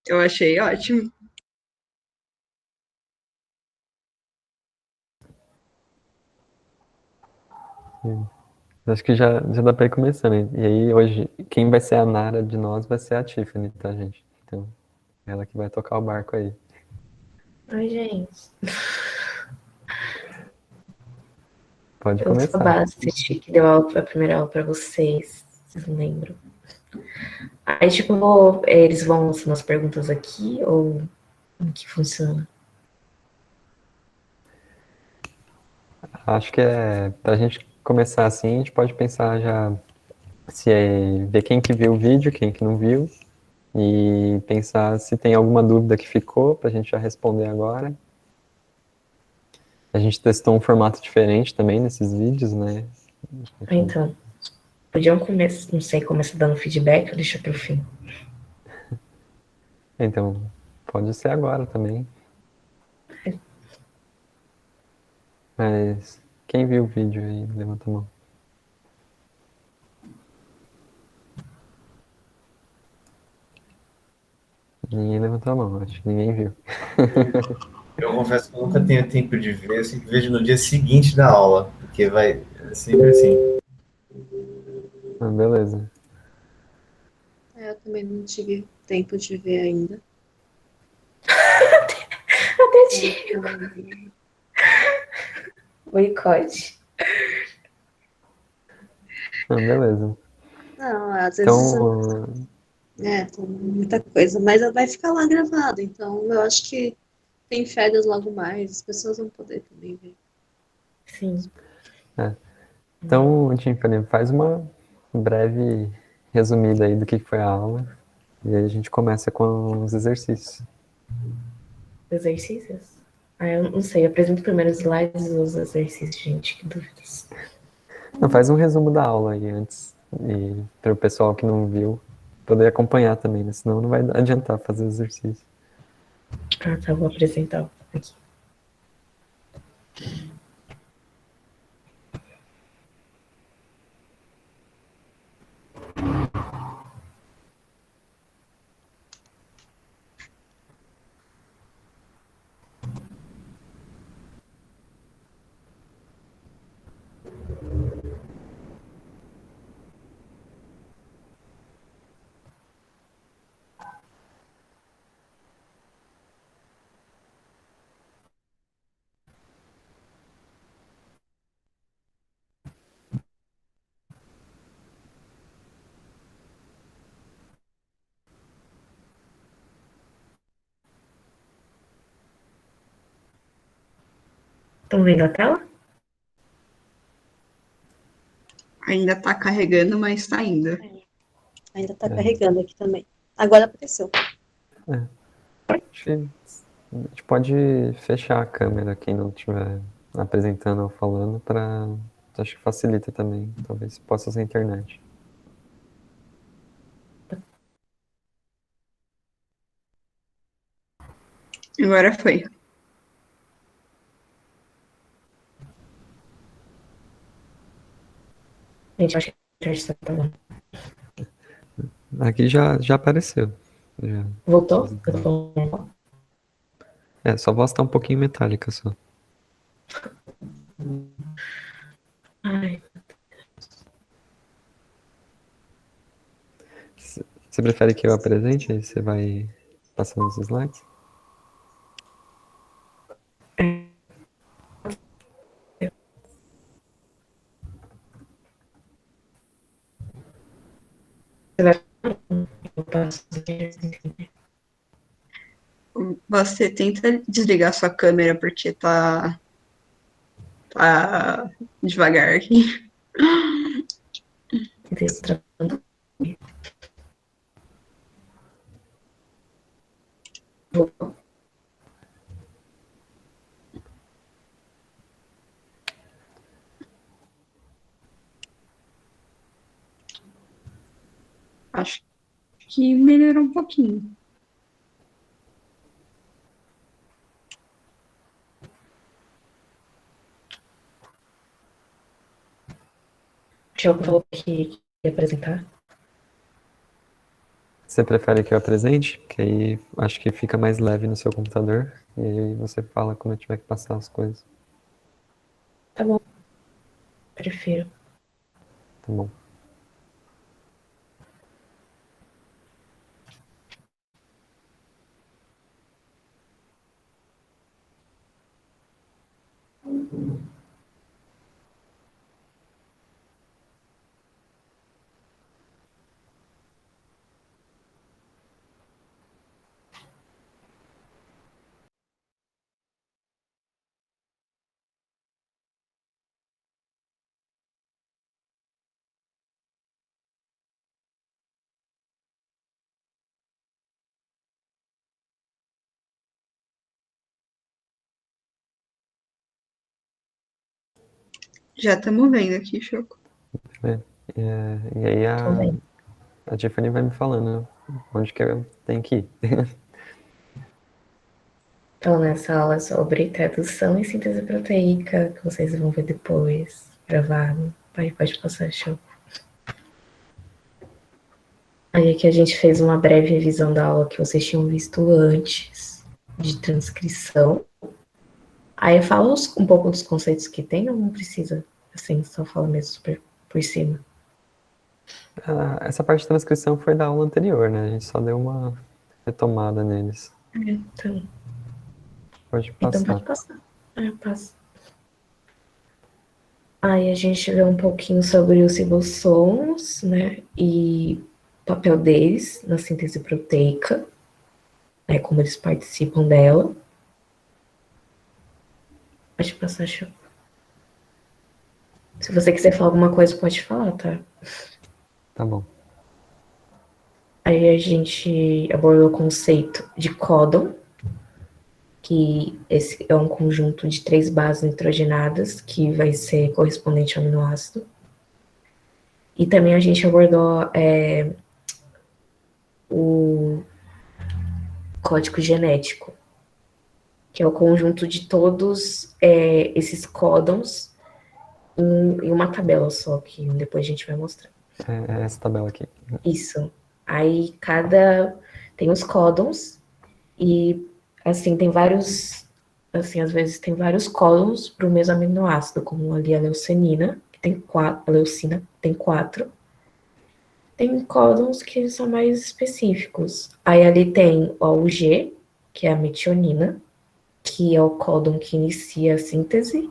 Eu achei ótimo. Acho que já dá pra ir começando. E aí, hoje, quem vai ser a Nara de nós vai ser a Tiffany, tá, gente? Então, ela que vai tocar o barco aí. Ai, gente. Pode Eu sou a começar. Basti, que deu a primeira aula pra vocês. Vocês não lembram? Aí, tipo, eles vão lançando as perguntas aqui ou como que funciona? Acho que pra gente começar assim, a gente pode pensar já ver quem que viu o vídeo, quem que não viu, e pensar se tem alguma dúvida que ficou pra gente já responder agora. A gente testou um formato diferente também nesses vídeos, né? Então, podiam começar, não sei, começar dando feedback ou deixa pro fim? Então, pode ser agora também. Mas quem viu o vídeo aí, levanta a mão. Ninguém levantou a mão, acho que ninguém viu. Eu confesso que eu nunca tenho tempo de ver, eu sempre vejo no dia seguinte da aula, porque vai é sempre assim. Ah, beleza. Eu também não tive tempo de ver ainda. Até tive. Boicote. Ah, beleza. Não, às vezes Então, tem muita coisa, mas vai ficar lá gravado, então eu acho que tem férias logo mais, as pessoas vão poder também ver. Sim. é. Então, Tiffany, faz uma breve resumida aí do que foi a aula. E aí a gente começa com os exercícios. Exercícios? Ah, eu não sei. Apresento primeiro os slides e os exercícios, gente. Que dúvidas. Não, faz um resumo da aula aí antes. E para o pessoal que não viu poder acompanhar também, né? Senão não vai adiantar fazer o exercício. Ah, tá. Vou apresentar aqui. Estão vendo a tela? Ainda tá carregando, mas tá indo. Ainda tá carregando aqui também. Agora apareceu. Acho que a gente pode fechar a câmera quem não estiver apresentando ou falando para acho que facilita também. Talvez possa ser a internet. Agora foi. Gente, acho que a internet tá bom. Aqui já apareceu. Já. Voltou? Eu tô... Sua voz tá um pouquinho metálica só. Ai, Você prefere que eu apresente? Aí você vai passando os slides? você vai... Eu passo... Você tenta desligar sua câmera porque tá devagar aqui. Travando. Voltou. Acho que melhorou um pouquinho. O Tiago falou que ia apresentar. Você prefere que eu apresente? Que aí acho que fica mais leve no seu computador. E aí você fala quando eu tiver que passar as coisas. Tá bom. Prefiro. Tá bom. Já estamos vendo aqui, Choco. E aí Tô bem. a Tiffany vai me falando onde que eu tenho que ir. Então, nessa aula sobre tradução e síntese proteica, que vocês vão ver depois, gravado. Pode passar, show. Aí aqui a gente fez uma breve revisão da aula que vocês tinham visto antes, de transcrição. Aí fala um pouco dos conceitos que tem, ou não precisa? Assim, só fala mesmo por cima. Essa parte de transcrição foi da aula anterior, né? A gente só deu uma retomada neles. Então Pode pode passar. passar. Passa. Aí a gente vê um pouquinho sobre os ribossomos, né? E o papel deles na síntese proteica, né? Como eles participam dela. Pode passar, show. Se você quiser falar alguma coisa, pode falar, tá? Tá bom. Aí a gente abordou o conceito de códon, que esse é um conjunto de 3 bases nitrogenadas, que vai ser correspondente ao aminoácido. E também a gente abordou o código genético, que é o conjunto de todos esses códons em uma tabela só, que depois a gente vai mostrar. É essa tabela aqui. Isso. Aí tem os códons e assim tem vários, assim às vezes tem vários códons para o mesmo aminoácido, como ali a leucina, que tem 4, a leucina tem 4. Tem códons que são mais específicos. Aí ali tem o G, que é a metionina, que é o códon que inicia a síntese.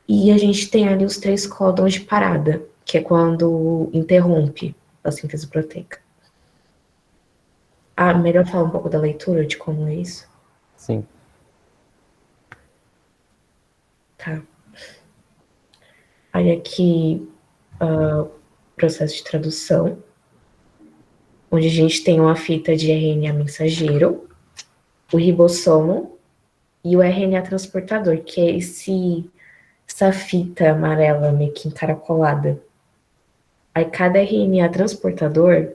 E a gente tem ali os 3 códons de parada, que é quando interrompe a síntese proteica. Melhor falar um pouco da leitura, de como é isso? Sim. Tá. Aí aqui, processo de tradução, onde a gente tem uma fita de RNA mensageiro, o ribossomo e o RNA transportador, que é essa fita amarela meio que encaracolada. Aí cada RNA transportador,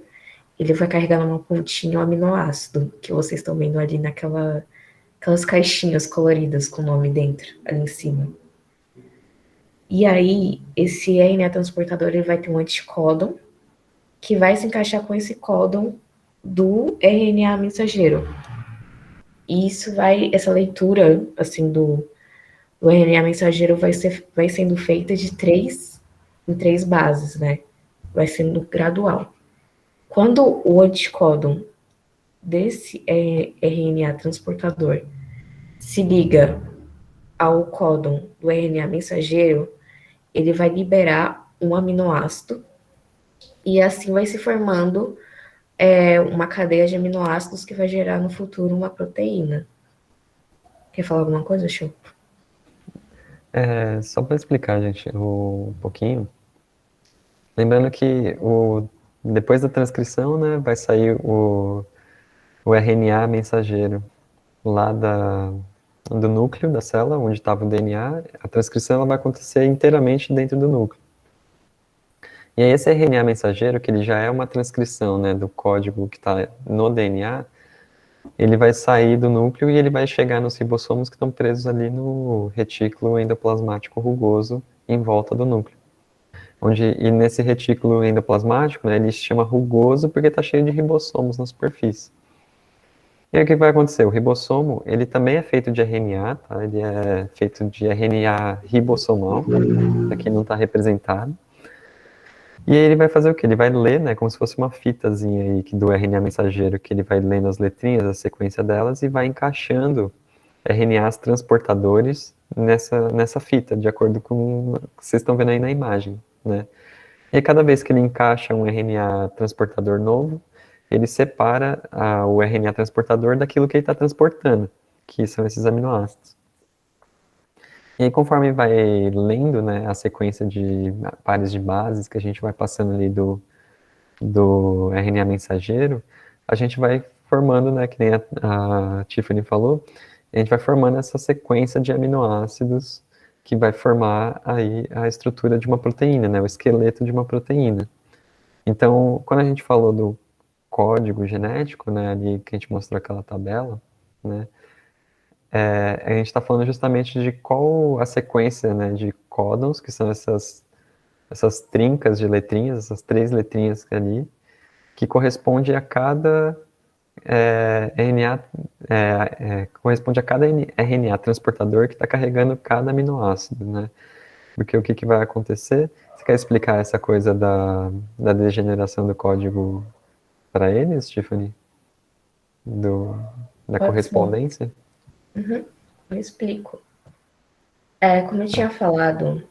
ele vai carregar numa pontinha o aminoácido, que vocês estão vendo ali aquelas caixinhas coloridas com o nome dentro, ali em cima. E aí, esse RNA transportador, ele vai ter um anticódon, que vai se encaixar com esse códon do RNA mensageiro. E essa leitura, assim, do RNA mensageiro vai sendo feita em 3 bases, né? Vai sendo gradual. Quando o anticódon desse RNA transportador se liga ao códon do RNA mensageiro, ele vai liberar um aminoácido e assim vai se formando uma cadeia de aminoácidos que vai gerar no futuro uma proteína. Quer falar alguma coisa, Chu? Só para explicar, gente, um pouquinho. Lembrando que depois da transcrição, né, vai sair o RNA mensageiro lá do núcleo da célula, onde estava o DNA. A transcrição ela vai acontecer inteiramente dentro do núcleo. E aí esse RNA mensageiro, que ele já é uma transcrição, né, do código que está no DNA, ele vai sair do núcleo e ele vai chegar nos ribossomos que estão presos ali no retículo endoplasmático rugoso em volta do núcleo. E nesse retículo endoplasmático, né, ele se chama rugoso porque está cheio de ribossomos na superfície. E aí o que vai acontecer? O ribossomo, ele também é feito de RNA, tá? Ele é feito de RNA ribossomal, aqui não está representado. E aí ele vai fazer o quê? Ele vai ler, né, como se fosse uma fitazinha aí do RNA mensageiro, que ele vai lendo as letrinhas, a sequência delas, e vai encaixando RNAs transportadores nessa fita, de acordo com o que vocês estão vendo aí na imagem, né? E aí, cada vez que ele encaixa um RNA transportador novo, ele separa o RNA transportador daquilo que ele está transportando, que são esses aminoácidos. E aí, conforme vai lendo, né, a sequência de pares de bases que a gente vai passando ali do RNA mensageiro, a gente vai formando, né, que nem a Tiffany falou, a gente vai formando essa sequência de aminoácidos que vai formar aí a estrutura de uma proteína, né, o esqueleto de uma proteína. Então, quando a gente falou do código genético, né, ali que a gente mostrou aquela tabela, né, a gente está falando justamente de qual a sequência, né, de códons, que são essas trincas de letrinhas, essas 3 letrinhas ali, que corresponde a cada RNA, corresponde a cada RNA transportador que está carregando cada aminoácido, né? Porque o que vai acontecer? Você quer explicar essa coisa da degeneração do código para eles, Tiffany? Da Pode ser. correspondência? Uhum, eu explico. Como eu tinha falado,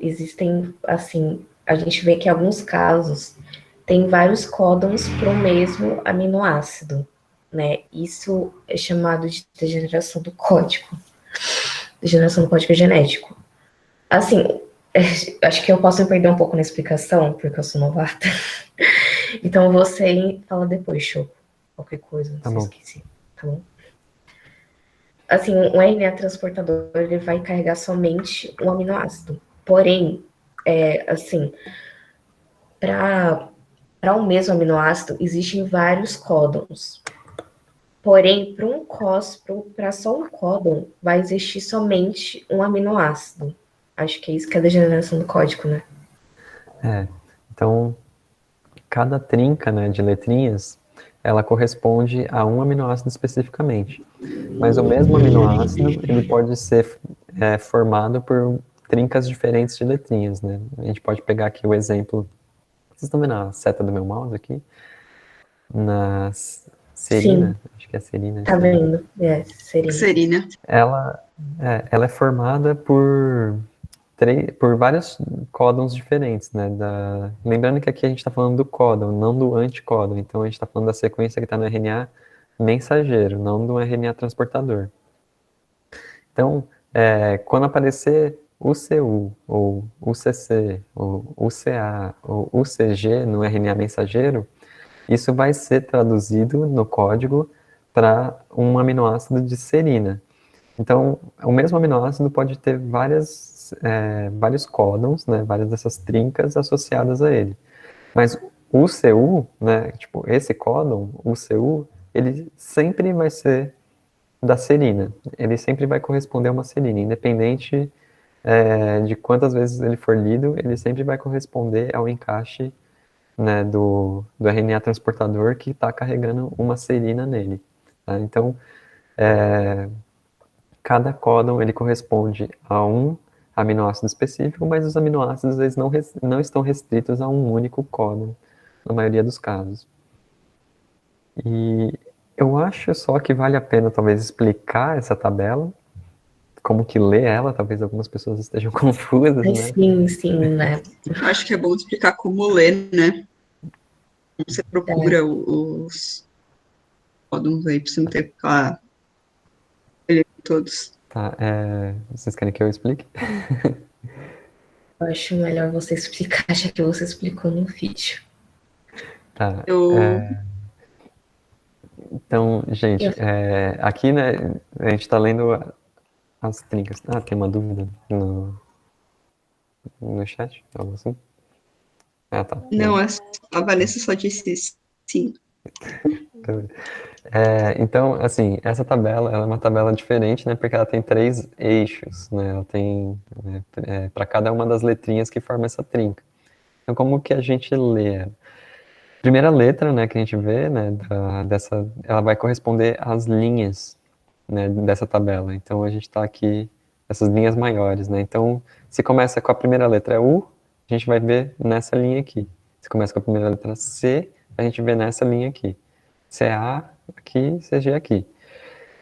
existem, assim, a gente vê que em alguns casos tem vários códons para o mesmo aminoácido, né? Isso é chamado de degeneração do código genético. Assim, acho que eu posso me perder um pouco na explicação, porque eu sou novata. Então você fala depois, Choco. Qualquer coisa, Tá se eu bom. esqueci, tá bom? Assim, um RNA transportador, ele vai carregar somente um aminoácido. Porém, assim, para o mesmo aminoácido, existem vários códons. Porém, para só um códon, vai existir somente um aminoácido. Acho que é isso que é a degeneração do código, né? Então, cada trinca, né, de letrinhas, ela corresponde a um aminoácido especificamente. Mas o mesmo aminoácido, ele pode ser formado por trincas diferentes de letrinhas, né? A gente pode pegar aqui o exemplo, vocês estão vendo a seta do meu mouse aqui? Na serina, Sim, acho que é serina. tá vendo? Seria. Serina. Ela é formada por vários códons diferentes, né? Lembrando que aqui a gente está falando do códon, não do anticódon. Então a gente está falando da sequência que está no RNA mensageiro, não do RNA transportador. Então, quando aparecer UCU, ou UCC, ou UCA, ou UCG no RNA mensageiro, isso vai ser traduzido no código para um aminoácido de serina. Então, o mesmo aminoácido pode ter vários códons, né, várias dessas trincas associadas a ele. Mas o CU, né, tipo, esse códon, o CU, ele sempre vai ser da serina. Ele sempre vai corresponder a uma serina, independente de quantas vezes ele for lido, ele sempre vai corresponder ao encaixe, né, do RNA transportador que está carregando uma serina nele. Tá? Então, cada códon ele corresponde a um aminoácido específico, mas os aminoácidos eles não estão restritos a um único códon, na maioria dos casos. E eu acho só que vale a pena talvez explicar essa tabela, como que ler ela, talvez algumas pessoas estejam confusas, Ai, né? sim, né? Acho que é bom explicar como ler, né? Como você procura os códons aí, pra você não ter que ficar olhando todos. Tá, vocês querem que eu explique? Eu acho melhor você explicar, já que você explicou no vídeo. Tá, Eu, então, gente, aqui, né, a gente está lendo as trincas. Ah, tem uma dúvida no chat? Algo assim? Ah, tá. não, a Vanessa só disse sim. Então, assim, essa tabela, ela é uma tabela diferente, né? Porque ela tem 3 eixos, né? Ela tem, para cada uma das letrinhas que forma essa trinca. Então, como que a gente lê? Primeira letra, né, que a gente vê, né, ela vai corresponder às linhas, né, dessa tabela. Então, a gente está aqui, essas linhas maiores, né. Então, se começa com a primeira letra U, a gente vai ver nessa linha aqui. Se começa com a primeira letra C, a gente vê nessa linha aqui. CA aqui, CG aqui.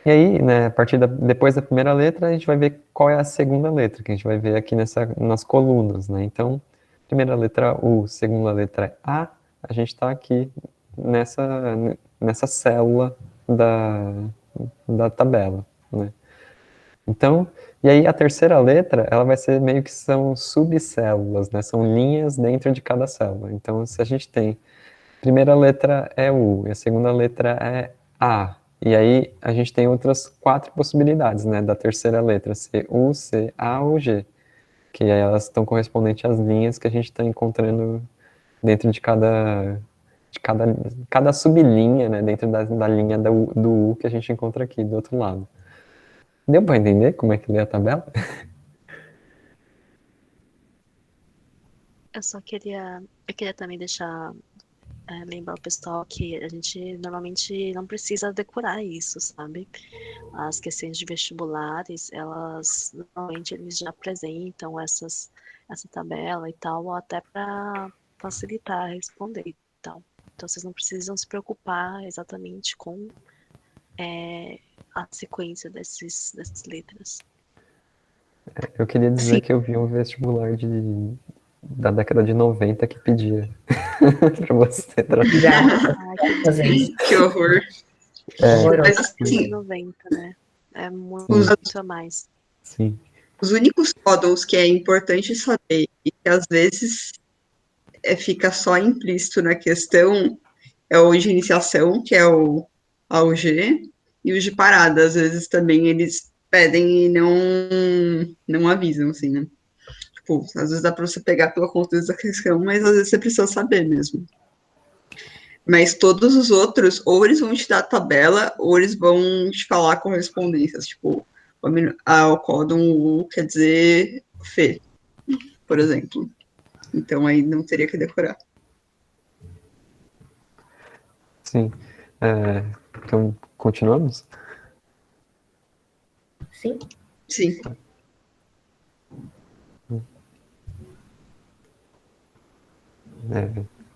E aí, né, depois da primeira letra, a gente vai ver qual é a segunda letra, que a gente vai ver aqui nas colunas, né. Então, primeira letra U, segunda letra A, a gente está aqui nessa célula da tabela, né? Então, e aí a terceira letra, ela vai ser meio que são subcélulas, né? São linhas dentro de cada célula. Então, se a gente tem, primeira letra é U e a segunda letra é A, e aí a gente tem outras 4 possibilidades, né? Da terceira letra, ser U, C, A ou G, que aí elas estão correspondentes às linhas que a gente está encontrando dentro de cada sublinha, né, dentro da linha do U que a gente encontra aqui do outro lado. Deu para entender como é que lê a tabela? Eu queria também deixar lembrar o pessoal que a gente normalmente não precisa decorar isso, sabe? As questões de vestibulares, elas normalmente eles já apresentam essa tabela e tal, até para facilitar responder e tal. Então vocês não precisam se preocupar exatamente com a sequência dessas letras. Eu queria dizer Sim. que eu vi um vestibular da década de 90 que pedia para você trazer. Já fazer isso. Que horror. Horroroso. Mas Assim, assim, 90, né? É muito, Sim. muito a mais. Sim. os únicos códons que é importante saber e que às vezes fica só implícito na questão é o de iniciação, que é o AUG, e os de parada. Às vezes também eles pedem e não avisam, assim, né? Tipo, às vezes dá para você pegar pelo contexto da questão, mas às vezes você precisa saber mesmo. Mas todos os outros, ou eles vão te dar a tabela, ou eles vão te falar correspondências. Tipo, o códon U quer dizer Fê, por exemplo. Então aí não teria que decorar. Sim. Então, continuamos? Sim. Sim.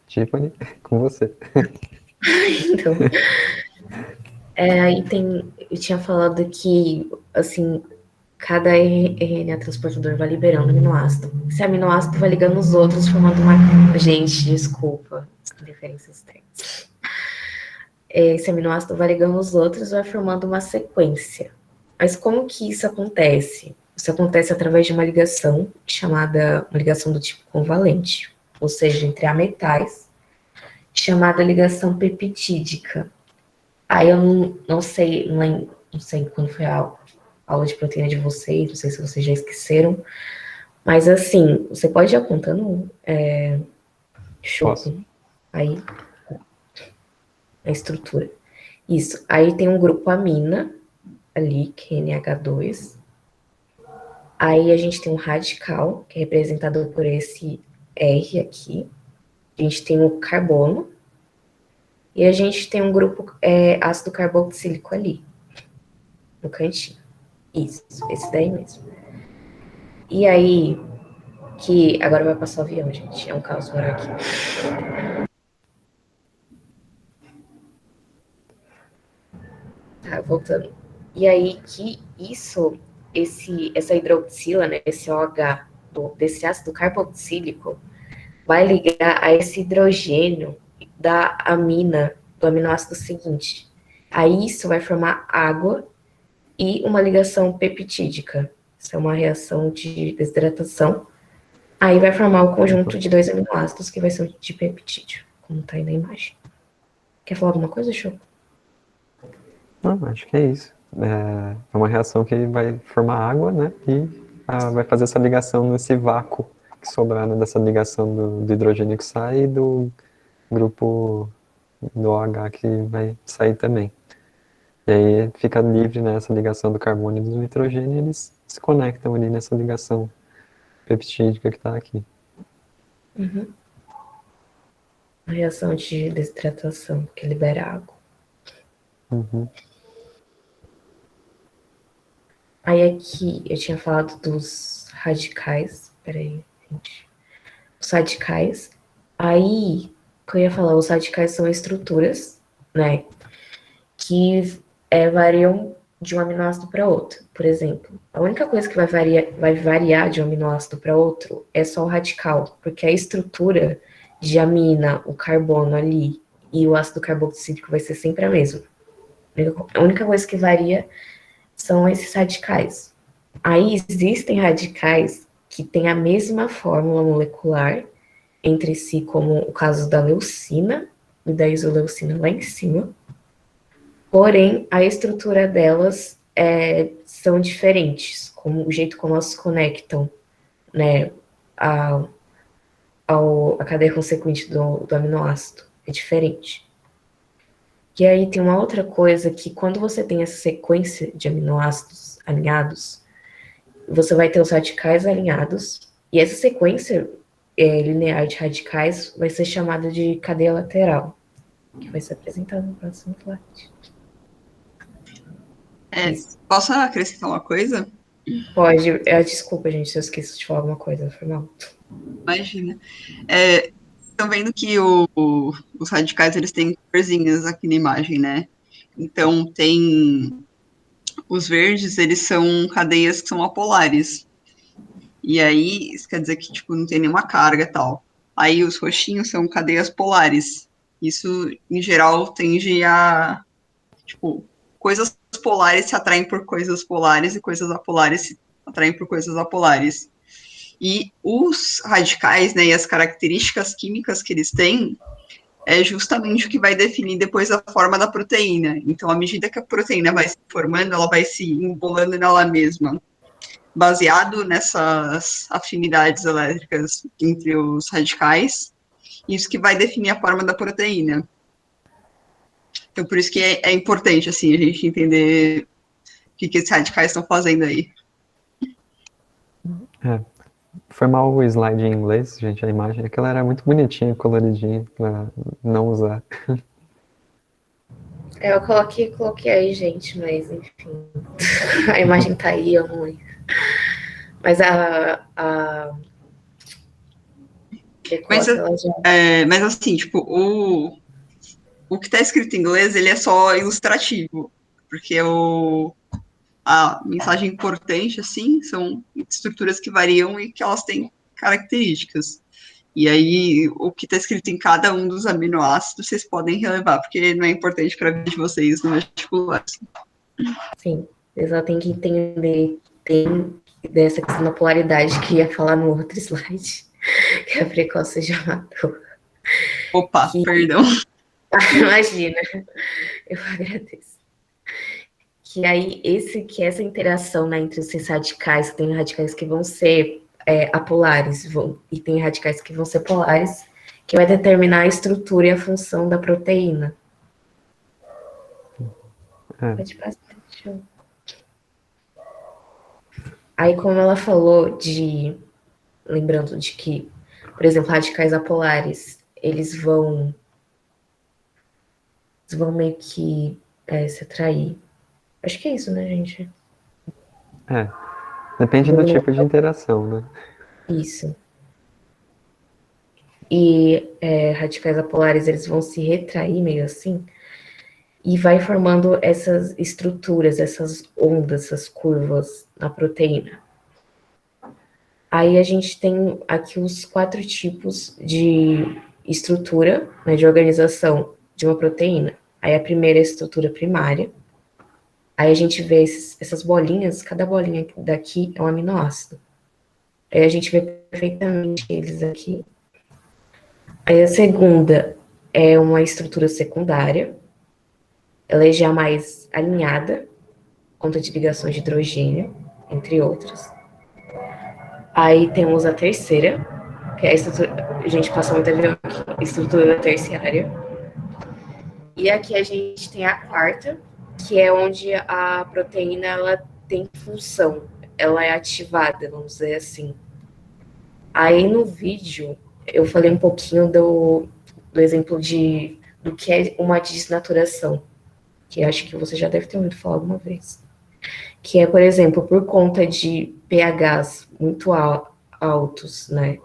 Tiffany, com você. Então, aí eu tinha falado que, assim, cada RNA transportador vai liberando aminoácido. Esse aminoácido vai ligando os outros, formando uma... Gente, desculpa, referências técnicas. Esse aminoácido vai ligando os outros, vai formando uma sequência. Mas como que isso acontece? Isso acontece através de uma ligação uma ligação do tipo covalente, ou seja, entre ametais, chamada ligação peptídica. Aí eu não sei, não sei quando foi a aula de proteína de vocês, não sei se vocês já esqueceram, mas assim, você pode ir apontando Posso. aí a estrutura. Isso, aí tem um grupo amina ali, que é NH2. Aí a gente tem um radical, que é representado por esse R aqui. A gente tem o carbono. E a gente tem um grupo ácido carboxílico ali, no cantinho. Isso, esse daí mesmo. E aí, que agora vai passar o avião, gente. É um caos agora aqui. Tá, voltando. E aí que essa hidroxila, né, esse OH desse ácido carboxílico, vai ligar a esse hidrogênio da amina, do aminoácido seguinte. Aí isso vai formar água e uma ligação peptídica. Isso é uma reação de desidratação. Aí vai formar o conjunto de 2 aminoácidos que vai ser o de peptídeo, como tá aí na imagem. Quer falar alguma coisa, Choco? Não, acho que é isso. É uma reação que vai formar água, né? E vai fazer essa ligação nesse vácuo que sobrar, né, dessa ligação do hidrogênio que sai e do grupo do OH que vai sair também. E aí fica livre nessa ligação do carbono e do nitrogênio, e eles se conectam ali nessa ligação peptídica que está aqui. Uhum. A reação de desidratação, que libera água. Uhum. Aí aqui eu tinha falado dos radicais. Peraí, gente. Os radicais. Aí, o que eu ia falar, os radicais são estruturas, né? Que variam de um aminoácido para outro. Por exemplo, a única coisa que vai variar de um aminoácido para outro é só o radical, porque a estrutura de amina, o carbono ali e o ácido carboxílico vai ser sempre a mesma. A única coisa que varia são esses radicais. Aí existem radicais que têm a mesma fórmula molecular entre si, como o caso da leucina e da isoleucina lá em cima. Porém, a estrutura delas são diferentes, como o jeito como elas se conectam, né, a cadeia consequente do aminoácido é diferente. E aí tem uma outra coisa que quando você tem essa sequência de aminoácidos alinhados, você vai ter os radicais alinhados, e essa sequência linear de radicais vai ser chamada de cadeia lateral, que vai ser apresentada no próximo slide. Posso acrescentar uma coisa? Pode. Desculpa, gente, se eu esqueço de falar alguma coisa, foi mal. Imagina. Estão vendo que os radicais, eles têm corzinhas aqui na imagem, né? Então, tem... Os verdes, eles são cadeias que são apolares. E aí, isso quer dizer que, tipo, não tem nenhuma carga e tal. Aí, os roxinhos são cadeias polares. Isso, em geral, tende a... Tipo, coisas polares se atraem por coisas polares e coisas apolares se atraem por coisas apolares. E os radicais, né, e as características químicas que eles têm é justamente o que vai definir depois a forma da proteína. Então, à medida que a proteína vai se formando, ela vai se embolando nela mesma, baseado nessas afinidades elétricas entre os radicais, isso que vai definir a forma da proteína. Então, por isso que é importante, assim, a gente entender o que esses radicais estão fazendo aí. Foi mal o slide em inglês, gente, a imagem. Aquela era muito bonitinha, coloridinha, pra não usar. Eu coloquei aí, gente, mas enfim. A imagem tá aí, eu não lembro. Mas mas assim, tipo, o que está escrito em inglês, ele é só ilustrativo, porque a mensagem importante, assim, são estruturas que variam e que elas têm características. E aí, o que está escrito em cada um dos aminoácidos, vocês podem relevar, porque não é importante para a vida de vocês no vestibular. Sim, eu só tenho que entender, tem dessa questão da polaridade que ia falar no outro slide, que a Precoce já matou. Opa, perdão. Imagina, eu agradeço. Que aí, essa interação, né, entre os radicais, tem radicais que vão ser apolares, e tem radicais que vão ser polares, que vai determinar a estrutura e a função da proteína. Pode passar, deixa eu... Aí, como ela falou lembrando de que, por exemplo, radicais apolares, eles vão meio que se atrair. Acho que é isso, né, gente? Depende do tipo de interação, né? Isso. E radicais apolares, eles vão se retrair meio assim, e vai formando essas estruturas, essas ondas, essas curvas na proteína. Aí a gente tem aqui os 4 tipos de estrutura, né, de organização de uma proteína. Aí a primeira é a estrutura primária. Aí a gente vê essas bolinhas, cada bolinha daqui é um aminoácido. Aí a gente vê perfeitamente eles aqui. Aí a segunda é uma estrutura secundária. Ela é já mais alinhada, conta de ligações de hidrogênio, entre outras. Aí temos a terceira, que é a estrutura, a gente passa muito a ver aqui, estrutura terciária. E aqui a gente tem a quarta, que é onde a proteína ela tem função, ela é ativada, vamos dizer assim. Aí no vídeo eu falei um pouquinho do exemplo do que é uma desnaturação, que acho que você já deve ter ouvido falar alguma vez. Que é, por exemplo, por conta de pHs muito altos, né?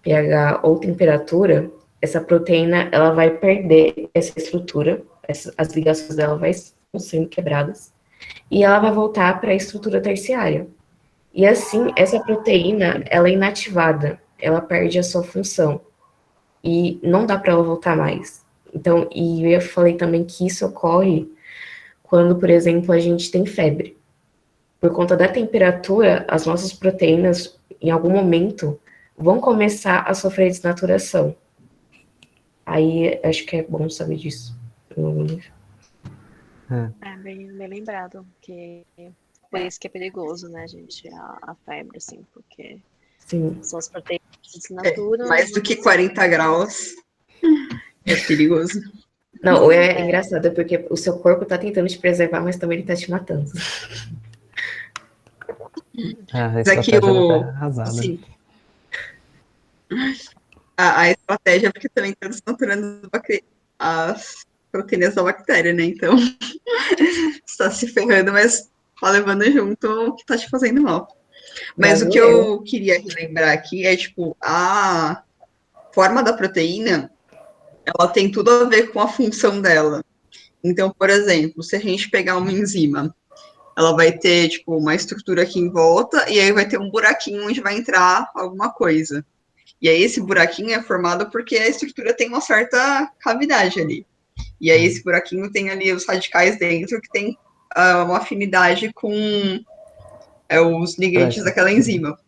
pH ou temperatura, essa proteína ela vai perder essa estrutura, as ligações dela vão sendo quebradas, e ela vai voltar para a estrutura terciária. E assim, essa proteína, ela é inativada, ela perde a sua função, e não dá para ela voltar mais. Então, e eu falei também que isso ocorre quando, por exemplo, a gente tem febre. Por conta da temperatura, as nossas proteínas, em algum momento, vão começar a sofrer desnaturação. Aí, acho que é bom saber disso. É bem lembrado, que por isso que é perigoso, né, gente, a febre, assim, porque Sim. são as proteínas que se desnaturam. Mais do que 40 graus é perigoso. Não, é engraçado, porque o seu corpo tá tentando te preservar, mas também ele tá te matando. A Mas aqui estratégia da terra arrasada. Sim. A estratégia é porque também está desnaturando as proteínas da bactéria, né? Então, está se ferrando, mas tá levando junto o que tá te fazendo mal. Mas o que eu queria relembrar aqui é, tipo, a forma da proteína, ela tem tudo a ver com a função dela. Então, por exemplo, se a gente pegar uma enzima, ela vai ter, tipo, uma estrutura aqui em volta, e aí vai ter um buraquinho onde vai entrar alguma coisa. E aí esse buraquinho é formado porque a estrutura tem uma certa cavidade ali. E aí esse buraquinho tem ali os radicais dentro que tem uma afinidade com os ligantes daquela enzima.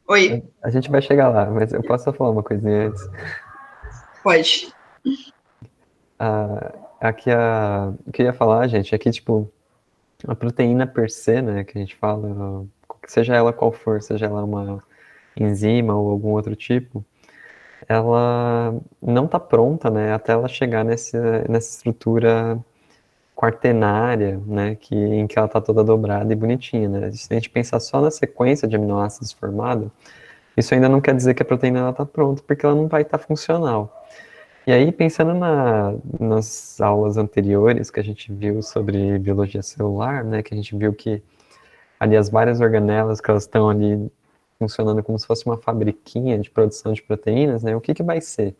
Oi? A gente vai chegar lá, mas eu posso só falar uma coisinha antes? Pode. Aqui o que eu ia falar, gente, é que, tipo, a proteína per se, né, que a gente fala, seja ela qual for, seja ela uma enzima ou algum outro tipo, ela não está pronta, né, até ela chegar nessa estrutura quaternária, né, em que ela está toda dobrada e bonitinha, né. Se a gente pensar só na sequência de aminoácidos formada, isso ainda não quer dizer que a proteína está pronta, porque ela não vai estar funcional. E aí, pensando nas aulas anteriores que a gente viu sobre biologia celular, né, que a gente viu que ali as várias organelas que elas estão ali funcionando como se fosse uma fabriquinha de produção de proteínas, né, o que vai ser?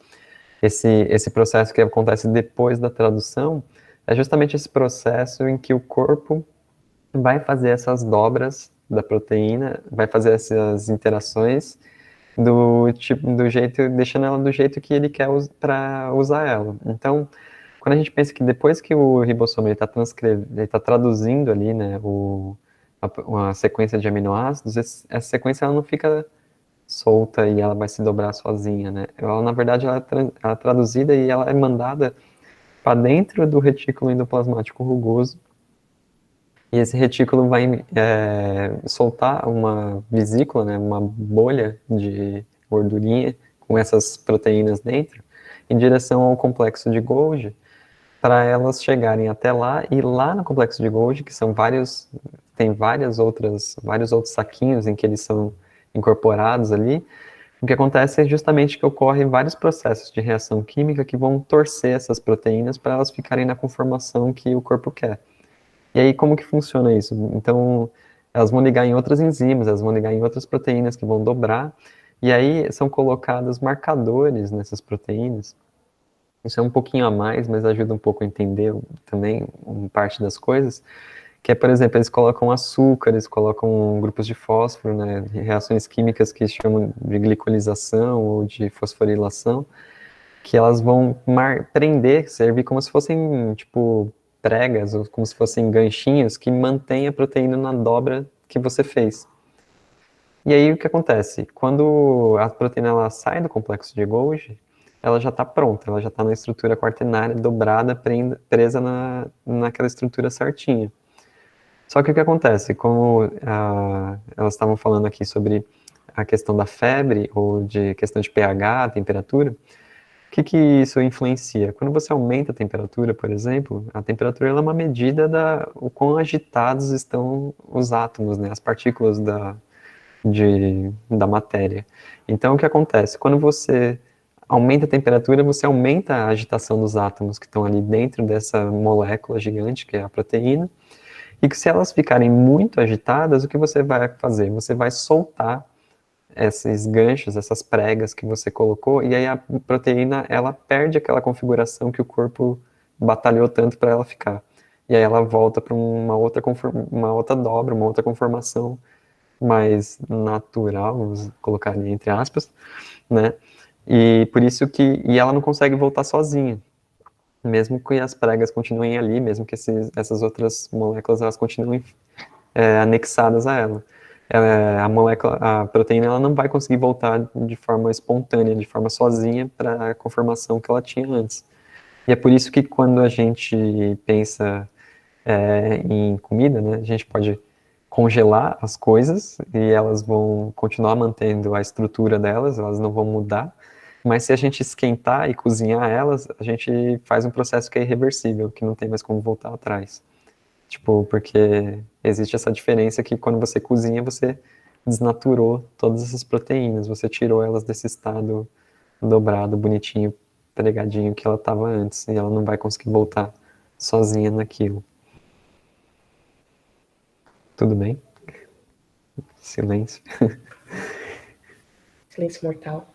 Esse processo que acontece depois da tradução é justamente esse processo em que o corpo vai fazer essas dobras da proteína, vai fazer essas interações do jeito, deixando ela do jeito que ele quer para usar ela. Então, quando a gente pensa que depois que o ribossomo ele tá traduzindo ali, né, uma sequência de aminoácidos, essa sequência ela não fica solta e ela vai se dobrar sozinha, né? Ela, na verdade, ela é traduzida e ela é mandada para dentro do retículo endoplasmático rugoso. E esse retículo vai soltar uma vesícula, né, uma bolha de gordurinha com essas proteínas dentro, em direção ao complexo de Golgi, para elas chegarem até lá, e lá no complexo de Golgi, que são tem vários outros saquinhos em que eles são incorporados ali, o que acontece é justamente que ocorrem vários processos de reação química que vão torcer essas proteínas para elas ficarem na conformação que o corpo quer. E aí, como que funciona isso? Então, elas vão ligar em outras enzimas, elas vão ligar em outras proteínas que vão dobrar, e aí são colocados marcadores nessas proteínas. Isso é um pouquinho a mais, mas ajuda um pouco a entender também parte das coisas, que é, por exemplo, eles colocam açúcar, eles colocam grupos de fósforo, né, reações químicas que chamam de glicolização ou de fosforilação, que elas vão prender, servir como se fossem, tipo, pregas, ou como se fossem ganchinhos que mantêm a proteína na dobra que você fez. E aí o que acontece? Quando a proteína ela sai do complexo de Golgi, ela já está pronta, ela já está na estrutura quaternária, dobrada, presa naquela estrutura certinha. Só que o que acontece? Como elas estavam falando aqui sobre a questão da febre, ou de questão de pH, temperatura, que isso influencia? Quando você aumenta a temperatura, por exemplo, a temperatura ela é uma medida o quão agitados estão os átomos, né, as partículas da matéria. Então, o que acontece? Quando você aumenta a temperatura, você aumenta a agitação dos átomos que estão ali dentro dessa molécula gigante, que é a proteína, e que se elas ficarem muito agitadas, o que você vai fazer? Você vai soltar esses ganchos, essas pregas que você colocou, e aí a proteína, ela perde aquela configuração que o corpo batalhou tanto para ela ficar. E aí ela volta para uma outra dobra, uma outra conformação mais natural, vamos colocar ali entre aspas, né? E por isso e ela não consegue voltar sozinha, mesmo que as pregas continuem ali, mesmo que essas outras moléculas elas continuem anexadas a ela. A molécula, a proteína, ela não vai conseguir voltar de forma espontânea, de forma sozinha para a conformação que ela tinha antes. E é por isso que quando a gente pensa em comida, né, a gente pode congelar as coisas e elas vão continuar mantendo a estrutura delas, elas não vão mudar. Mas se a gente esquentar e cozinhar elas, a gente faz um processo que é irreversível, que não tem mais como voltar atrás. Tipo, porque existe essa diferença que quando você cozinha, você desnaturou todas essas proteínas, você tirou elas desse estado dobrado, bonitinho, pregadinho que ela estava antes, e ela não vai conseguir voltar sozinha naquilo. Tudo bem? Silêncio. Silêncio mortal.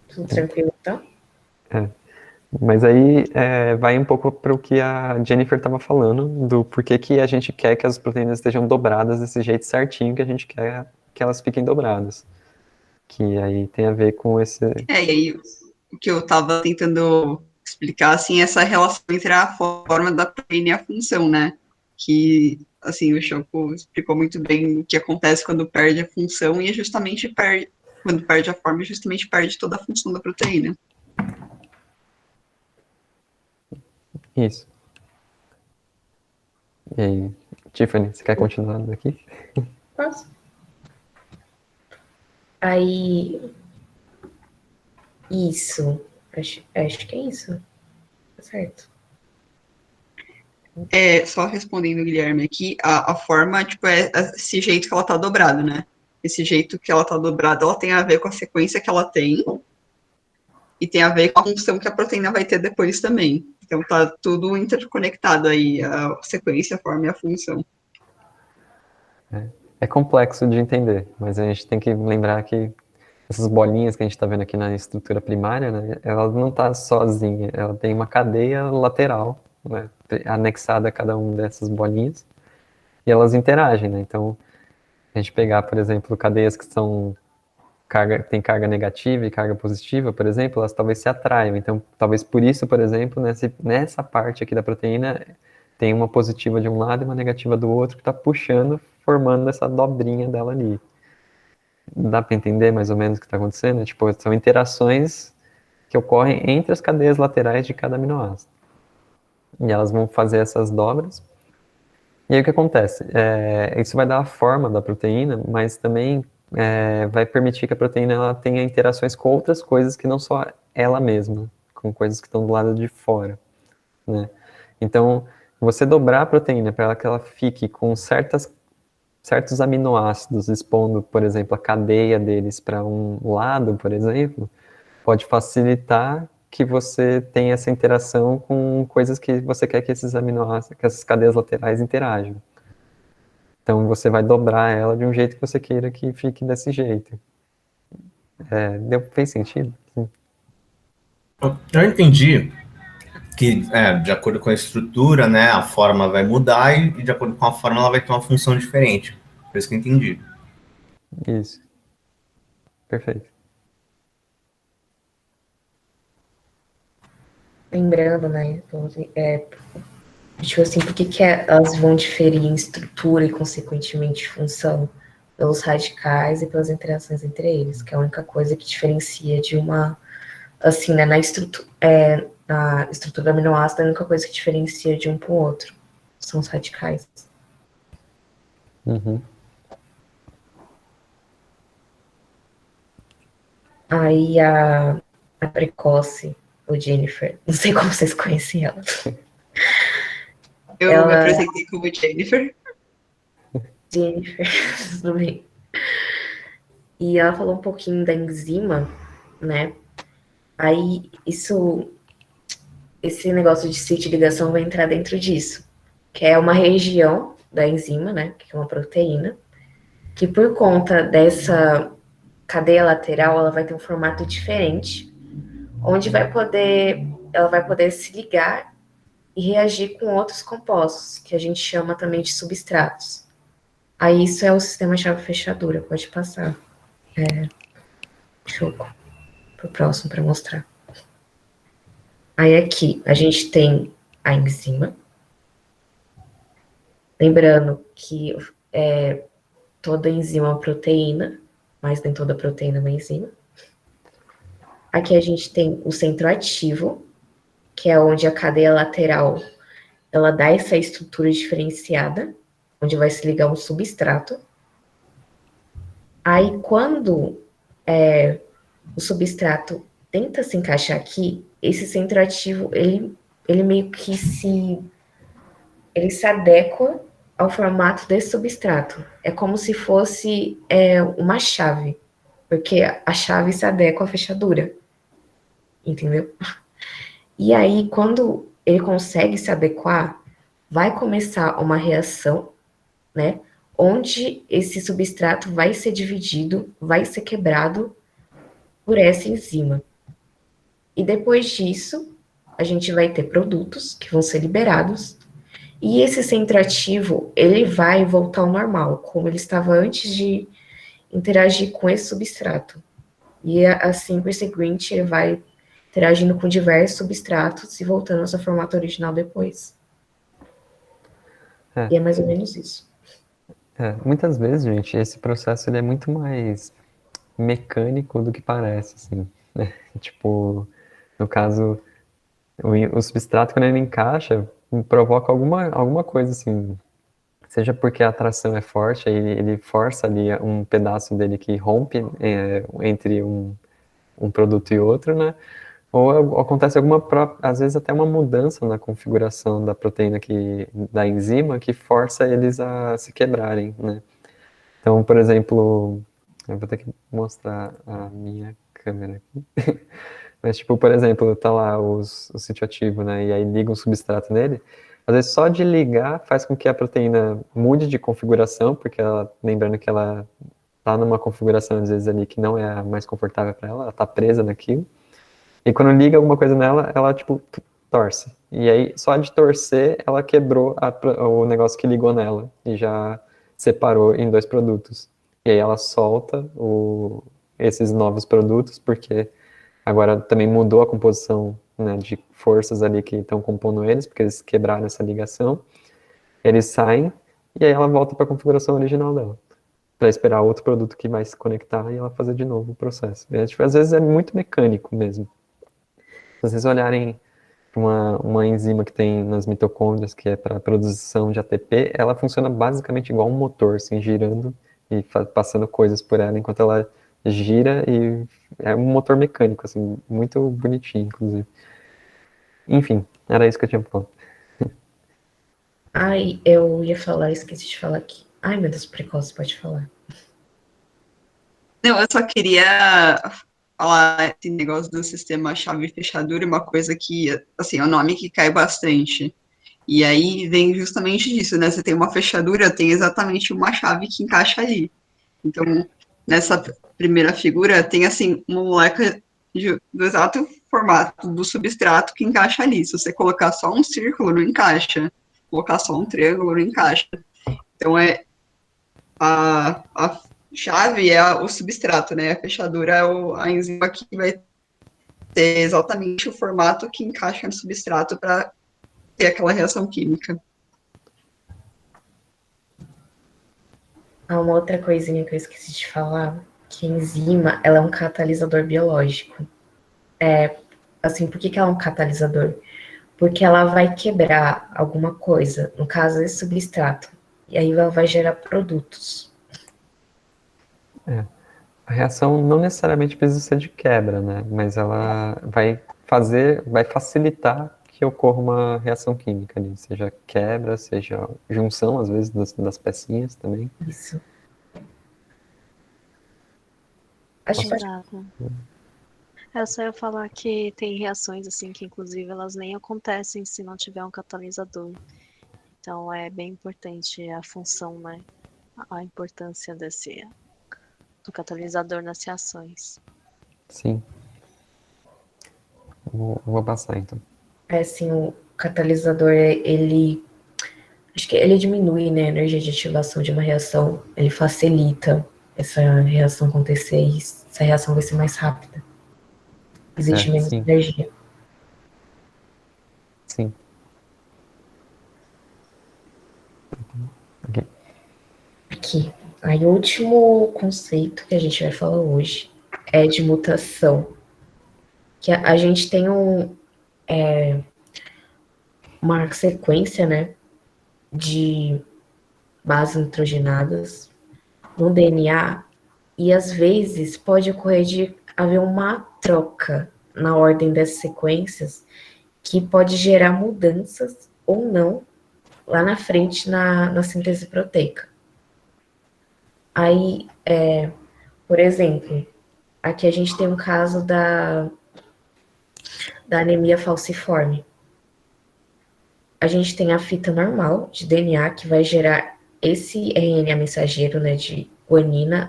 Tudo tranquilo, então? Mas aí vai um pouco para o que a Jennifer estava falando, do porquê que a gente quer que as proteínas estejam dobradas desse jeito certinho que a gente quer que elas fiquem dobradas. Que aí tem a ver com esse... E aí o que eu estava tentando explicar, assim, é essa relação entre a forma da proteína e a função, né? Que, assim, o Choco explicou muito bem o que acontece quando perde a função e é justamente quando perde a forma, justamente perde toda a função da proteína. Isso. E aí, Tiffany, você quer continuar daqui? Posso? Aí. Isso. Acho que é isso. Tá certo. Só respondendo o Guilherme aqui, a forma, tipo, é esse jeito que ela tá dobrada, né? Esse jeito que ela tá dobrada, ela tem a ver com a sequência que ela tem e tem a ver com a função que a proteína vai ter depois também. Então tá tudo interconectado aí, a sequência, a forma e a função. É complexo de entender, mas a gente tem que lembrar que essas bolinhas que a gente está vendo aqui na estrutura primária, né, ela não está sozinha, ela tem uma cadeia lateral, né, anexada a cada uma dessas bolinhas, e elas interagem, né? Então, a gente pegar, por exemplo, cadeias que tem carga negativa e carga positiva, por exemplo, elas talvez se atraiam. Então, talvez por isso, por exemplo, nessa parte aqui da proteína, tem uma positiva de um lado e uma negativa do outro que está puxando, formando essa dobrinha dela ali. Dá para entender mais ou menos o que está acontecendo? Tipo, são interações que ocorrem entre as cadeias laterais de cada aminoácido. E elas vão fazer essas dobras. E aí o que acontece? Isso vai dar a forma da proteína, mas também vai permitir que a proteína ela tenha interações com outras coisas que não só ela mesma, com coisas que estão do lado de fora, né? Então, você dobrar a proteína para que ela fique com certos aminoácidos expondo, por exemplo, a cadeia deles para um lado, por exemplo, pode facilitar que você tenha essa interação com coisas que você quer que esses aminoácidos, que essas cadeias laterais interajam. Então você vai dobrar ela de um jeito que você queira que fique desse jeito. Fez sentido? Sim. Eu entendi que, de acordo com a estrutura, né, a forma vai mudar e de acordo com a forma ela vai ter uma função diferente. Por isso que eu entendi. Isso. Perfeito. Lembrando, né? Tipo assim, por que elas vão diferir em estrutura e, consequentemente, função? Pelos radicais e pelas interações entre eles, que é a única coisa que diferencia de uma. Assim, né? Na estrutura do aminoácido, a única coisa que diferencia de um para o outro são os radicais. Uhum. Aí a precoce, o Jennifer, não sei como vocês conhecem ela. Eu me Ela, apresentei como Jennifer. Jennifer, tudo bem. E ela falou um pouquinho da enzima, né? Aí esse negócio de sítio de ligação vai entrar dentro disso, que é uma região da enzima, né? Que é uma proteína, que por conta dessa cadeia lateral, ela vai ter um formato diferente, onde ela vai poder se ligar e reagir com outros compostos, que a gente chama também de substratos. Aí isso é o sistema chave-fechadura, pode passar. Choco pro próximo para mostrar. Aí aqui a gente tem a enzima. Lembrando que toda enzima é uma proteína, mas nem toda proteína é uma enzima. Aqui a gente tem o centro ativo, que é onde a cadeia lateral ela dá essa estrutura diferenciada, onde vai se ligar um substrato. Aí quando o substrato tenta se encaixar aqui, esse centro ativo ele meio que ele se adequa ao formato desse substrato. É como se fosse uma chave, porque a chave se adequa à fechadura, entendeu? E aí, quando ele consegue se adequar, vai começar uma reação, né? Onde esse substrato vai ser dividido, vai ser quebrado por essa enzima. E depois disso, a gente vai ter produtos que vão ser liberados. E esse centro ativo, ele vai voltar ao normal, como ele estava antes de interagir com esse substrato. E assim, por seguinte, ele vai interagindo com diversos substratos e voltando ao seu formato original depois. É. E é mais ou menos isso. Muitas vezes, gente, esse processo ele é muito mais mecânico do que parece, assim, né? Tipo, no caso, o substrato, quando ele encaixa, provoca alguma coisa, assim, seja porque a atração é forte, aí ele força ali um pedaço dele que rompe entre um produto e outro, né? Ou acontece às vezes até uma mudança na configuração da proteína da enzima que força eles a se quebrarem, né? Então, por exemplo, eu vou ter que mostrar a minha câmera aqui. Mas, tipo, por exemplo, tá lá o sítio ativo, né? E aí liga um substrato nele. Às vezes só de ligar faz com que a proteína mude de configuração, porque lembrando que ela tá numa configuração, às vezes, ali que não é a mais confortável para ela tá presa naquilo. E quando liga alguma coisa nela, ela, tipo, torce. E aí, só de torcer, ela quebrou o negócio que ligou nela e já separou em dois produtos. E aí ela solta esses novos produtos, porque agora também mudou a composição, né, de forças ali que estão compondo eles, porque eles quebraram essa ligação. Eles saem e aí ela volta para a configuração original dela, para esperar outro produto que vai se conectar e ela fazer de novo o processo. E, tipo, às vezes é muito mecânico mesmo. Se vocês olharem uma enzima que tem nas mitocôndrias, que é para a produção de ATP, ela funciona basicamente igual um motor, assim, girando e passando coisas por ela enquanto ela gira, e é um motor mecânico, assim, muito bonitinho, inclusive. Enfim, era isso que eu tinha pra falar. Ai, eu ia falar, esqueci de falar aqui. Ai, meu Deus, precoce, pode falar. Não, eu só queria falar esse negócio do sistema chave-fechadura, uma coisa que, assim, é um nome que cai bastante. E aí vem justamente disso, né? Você tem uma fechadura, tem exatamente uma chave que encaixa ali. Então, nessa primeira figura, tem, assim, uma molécula do exato formato do substrato que encaixa ali. Se você colocar só um círculo, não encaixa. Colocar só um triângulo, não encaixa. Então, a chave é o substrato, né? A fechadura é a enzima que vai ter exatamente o formato que encaixa no substrato para ter aquela reação química. Uma outra coisinha que eu esqueci de falar, que a enzima, ela é um catalisador biológico. Assim, por que ela é um catalisador? Porque ela vai quebrar alguma coisa, no caso, esse substrato, e aí ela vai gerar produtos. A reação não necessariamente precisa ser de quebra, né? Mas ela vai facilitar que ocorra uma reação química ali, seja quebra, seja junção, às vezes, das pecinhas também. Isso. Acho Posso- Exato. Eu só ia falar que tem reações assim que inclusive elas nem acontecem se não tiver um catalisador. Então é bem importante a função, né? A importância do catalisador nas reações. Sim. Vou passar, então. assim, o catalisador, ele acho que ele diminui, né, a energia de ativação de uma reação, ele facilita essa reação acontecer e essa reação vai ser mais rápida. Existe menos Sim, energia. sim. Ok. Aqui. Aí o último conceito que a gente vai falar hoje é de mutação. Que a gente tem uma sequência, né, de bases nitrogenadas no DNA e às vezes pode ocorrer de haver uma troca na ordem dessas sequências que pode gerar mudanças ou não lá na frente na síntese proteica. Aí, por exemplo, aqui a gente tem um caso da anemia falciforme. A gente tem a fita normal de DNA que vai gerar esse RNA mensageiro, né, de guanina,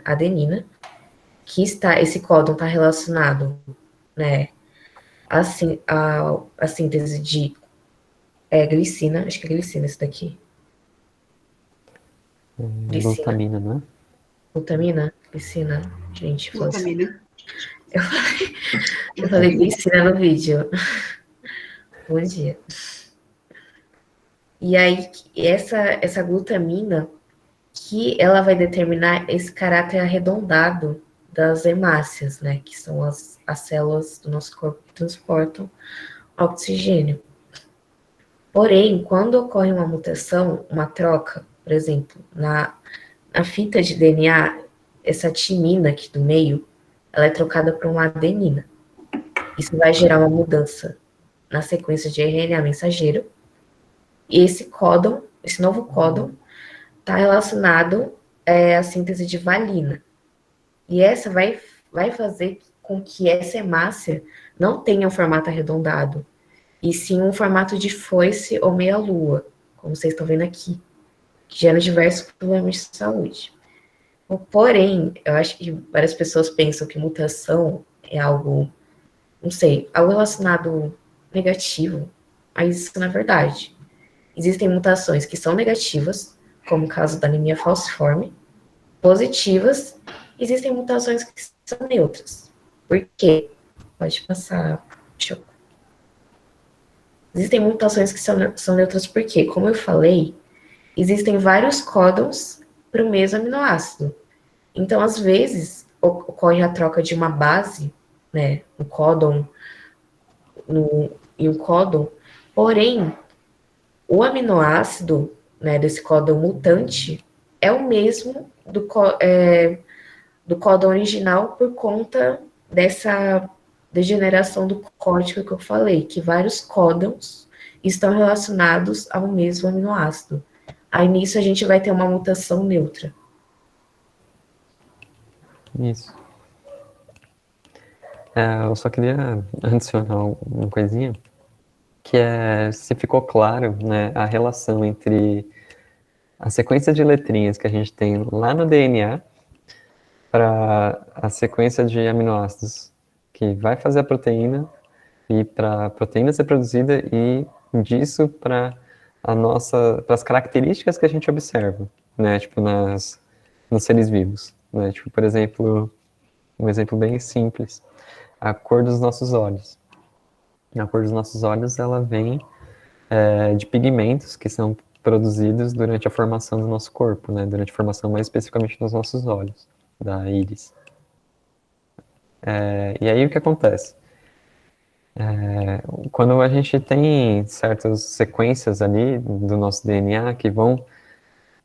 adenina, que esse códon está relacionado, né, a síntese de glicina, acho que é glicina esse daqui. Glicina, Glutamina, não é? glutamina, glicina, gente, Glutamina. eu falei glicina no vídeo. Bom dia. E aí, essa glutamina, que ela vai determinar esse caráter arredondado das hemácias, né, que são as células do nosso corpo que transportam oxigênio. Porém, quando ocorre uma mutação, uma troca, por exemplo, na fita de DNA, essa timina aqui do meio, ela é trocada por uma adenina. Isso vai gerar uma mudança na sequência de RNA mensageiro. E esse códon, esse novo códon, está relacionado à síntese de valina. E essa vai fazer com que essa hemácia não tenha um formato arredondado, e sim um formato de foice ou meia-lua, como vocês estão vendo aqui, que gera diversos problemas de saúde. Porém, eu acho que várias pessoas pensam que mutação é algo, não sei, algo relacionado negativo, mas isso não é verdade. Existem mutações que são negativas, como o caso da anemia falciforme, positivas, existem mutações que são neutras. Por quê? Pode passar. Existem mutações que são neutras porque, como eu falei, existem vários códons para o mesmo aminoácido. Então, às vezes, ocorre a troca de uma base, né, no códon, e o códon, porém, o aminoácido, né, desse códon mutante é o mesmo do códon original por conta dessa degeneração do código que eu falei, que vários códons estão relacionados ao mesmo aminoácido. Aí nisso a gente vai ter uma mutação neutra. Isso. Eu só queria adicionar uma coisinha, que é se ficou claro, né, a relação entre a sequência de letrinhas que a gente tem lá no DNA para a sequência de aminoácidos que vai fazer a proteína e para a proteína ser produzida e disso para para as características que a gente observa, né, tipo nos seres vivos, né, tipo, por exemplo, um exemplo bem simples, a cor dos nossos olhos. A cor dos nossos olhos, ela vem de pigmentos que são produzidos durante a formação do nosso corpo, né, durante a formação mais especificamente dos nossos olhos, da íris. E aí o que acontece? Quando a gente tem certas sequências ali do nosso DNA que vão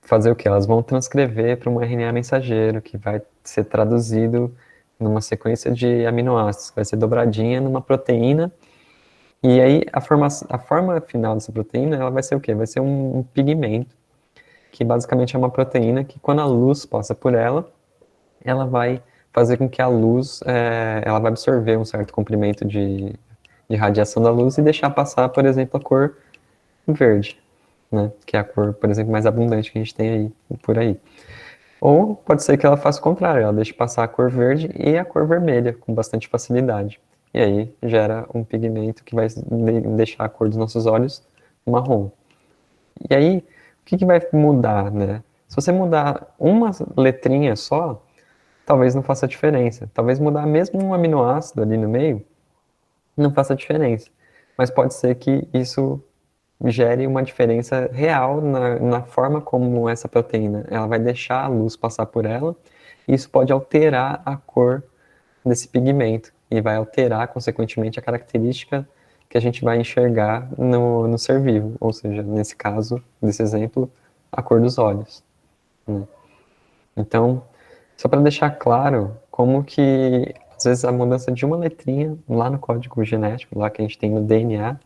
fazer o quê? Elas vão transcrever para um RNA mensageiro, que vai ser traduzido numa sequência de aminoácidos, que vai ser dobradinha numa proteína, e aí a forma final dessa proteína, ela vai ser o quê? Vai ser um pigmento, que basicamente é uma proteína que quando a luz passa por ela, ela vai fazer com que a luz, ela vai absorver um certo comprimento de radiação da luz e deixar passar, por exemplo, a cor verde, né? Que é a cor, por exemplo, mais abundante que a gente tem aí, por aí. Ou pode ser que ela faça o contrário, ela deixe passar a cor verde e a cor vermelha com bastante facilidade. E aí gera um pigmento que vai deixar a cor dos nossos olhos marrom. E aí, o que vai mudar, né? Se você mudar uma letrinha só, talvez não faça diferença. Talvez mudar mesmo um aminoácido ali no meio, não faça diferença. Mas pode ser que isso gere uma diferença real na forma como essa proteína ela vai deixar a luz passar por ela, e isso pode alterar a cor desse pigmento e vai alterar, consequentemente, a característica que a gente vai enxergar no ser vivo, ou seja, nesse caso, nesse exemplo, a cor dos olhos, né? Então, só para deixar claro como que, às vezes, a mudança de uma letrinha lá no código genético, lá que a gente tem no DNA,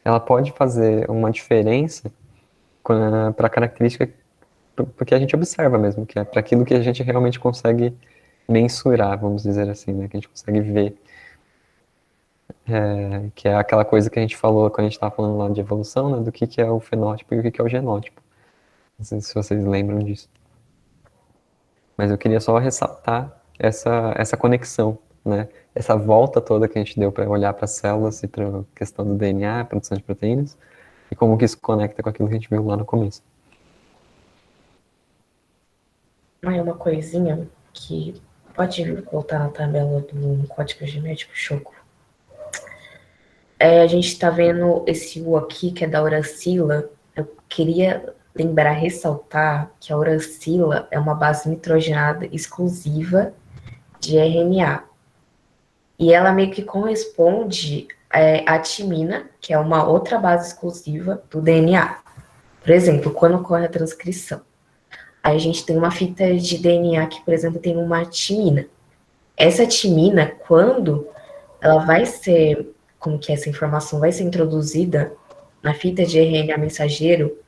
ela pode fazer uma diferença para a característica, porque a gente observa mesmo, que é para aquilo que a gente realmente consegue mensurar, vamos dizer assim, né? Que a gente consegue ver. Que é aquela coisa que a gente falou quando a gente estava falando lá de evolução, né? Do que é o fenótipo e o que é o genótipo. Não sei se vocês lembram disso. Mas eu queria só ressaltar essa conexão, né? Essa volta toda que a gente deu para olhar para as células e para a questão do DNA, produção de proteínas, e como que isso conecta com aquilo que a gente viu lá no começo. Aí uma coisinha que pode voltar na tabela do código genético, Choco. A gente está vendo esse U aqui, que é da uracila. Eu queria lembrar, ressaltar que a uracila é uma base nitrogenada exclusiva de RNA. E ela meio que corresponde à timina, que é uma outra base exclusiva do DNA. Por exemplo, quando ocorre a transcrição, aí a gente tem uma fita de DNA que, por exemplo, tem uma timina. Essa timina, quando ela vai ser, como que essa informação vai ser introduzida na fita de RNA mensageiro,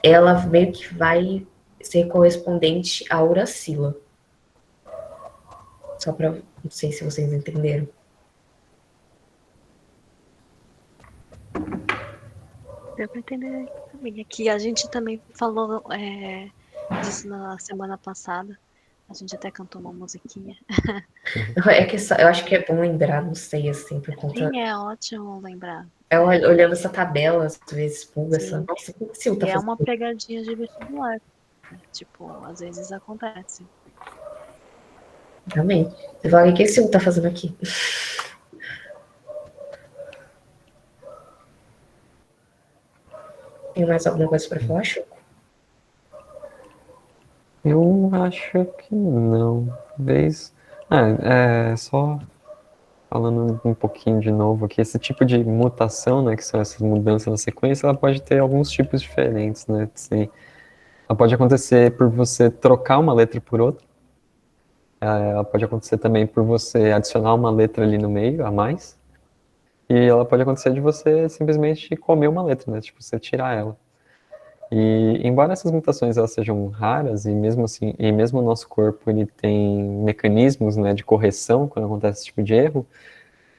ela meio que vai ser correspondente à uracila. Só para, não sei se vocês entenderam. Deu para entender também. Aqui a gente também falou disso na semana passada. A gente até cantou uma musiquinha. É que eu acho que é bom lembrar, não sei, assim, por conta... Sim, é ótimo lembrar. Olhando essa tabela, às vezes pulga Sim. essa... Nossa, o que o Sil tá E é fazendo? uma pegadinha de vestibular. Tipo, às vezes acontece. Também. Você fala, o que esse Sil tá fazendo aqui? Tem mais alguma coisa para falar, Choco? Eu acho que não. Talvez. Só falando um pouquinho de novo aqui, esse tipo de mutação, né, que são essas mudanças na sequência, ela pode ter alguns tipos diferentes, né? Assim, ela pode acontecer por você trocar uma letra por outra. Ela pode acontecer também por você adicionar uma letra ali no meio, a mais. E ela pode acontecer de você simplesmente comer uma letra, né? Tipo, você tirar ela. E embora essas mutações elas sejam raras, e mesmo assim, e mesmo o nosso corpo ele tem mecanismos, né, de correção quando acontece esse tipo de erro,